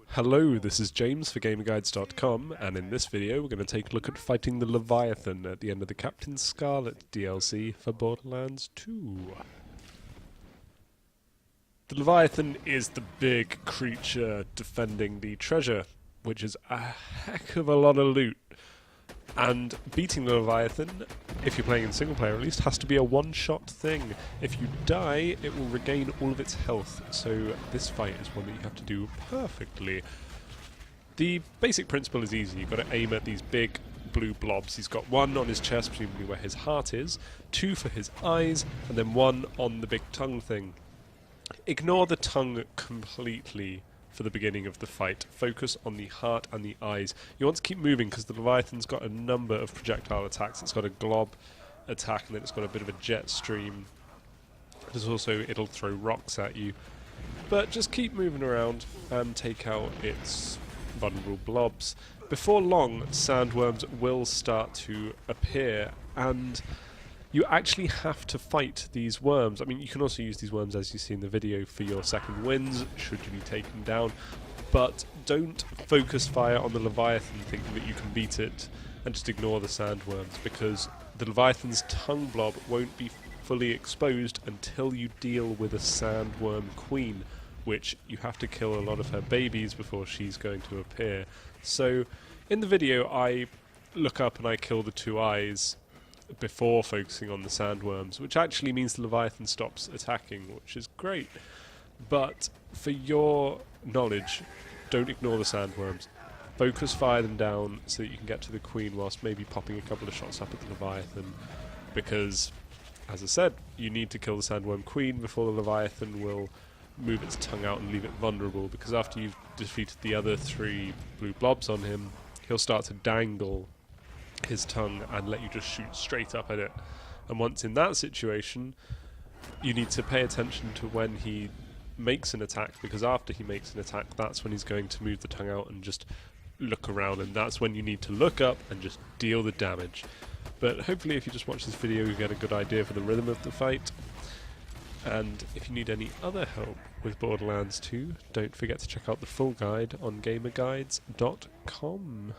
Hello, this is James for GamerGuides.com, and in this video we're going to take a look at fighting the Leviathan at the end of the Captain Scarlett DLC for Borderlands 2. The Leviathan is the big creature defending the treasure, which is a heck of a lot of loot. And beating the Leviathan, if you're playing in single player at least, has to be a one-shot thing. If you die, it will regain all of its health, so this fight is one that you have to do perfectly. The basic principle is easy. You've got to aim at these big blue blobs. He's got one on his chest, presumably where his heart is, two for his eyes, and then one on the big tongue thing. Ignore the tongue completely for the beginning of the fight. Focus on the heart and the eyes. You want to keep moving because the Leviathan's got a number of projectile attacks. It's got a glob attack and then it's got a bit of a jet stream. There's also, it'll throw rocks at you. But just keep moving around and take out its vulnerable blobs. Before long, sandworms will start to appear, and you actually have to fight these worms. I mean, you can also use these worms, as you see in the video, for your second wins, should you be taken down. But don't focus fire on the Leviathan thinking that you can beat it, and just ignore the sandworms, because the Leviathan's tongue blob won't be fully exposed until you deal with a sandworm queen, which you have to kill a lot of her babies before she's going to appear. So, in the video, I look up and I kill the two eyes before focusing on the sandworms, which actually means the Leviathan stops attacking, which is great. But for your knowledge, don't ignore the sandworms. Focus fire them down so that you can get to the queen whilst maybe popping a couple of shots up at the Leviathan, because, as I said, you need to kill the sandworm queen before the Leviathan will move its tongue out and leave it vulnerable, because after you've defeated the other three blue blobs on him, he'll start to dangle his tongue and let you just shoot straight up at it. And once in that situation, you need to pay attention to when he makes an attack, because after he makes an attack, that's when he's going to move the tongue out and just look around, and that's when you need to look up and just deal the damage. But hopefully if you just watch this video you get a good idea for the rhythm of the fight. And if you need any other help with Borderlands 2, don't forget to check out the full guide on GamerGuides.com.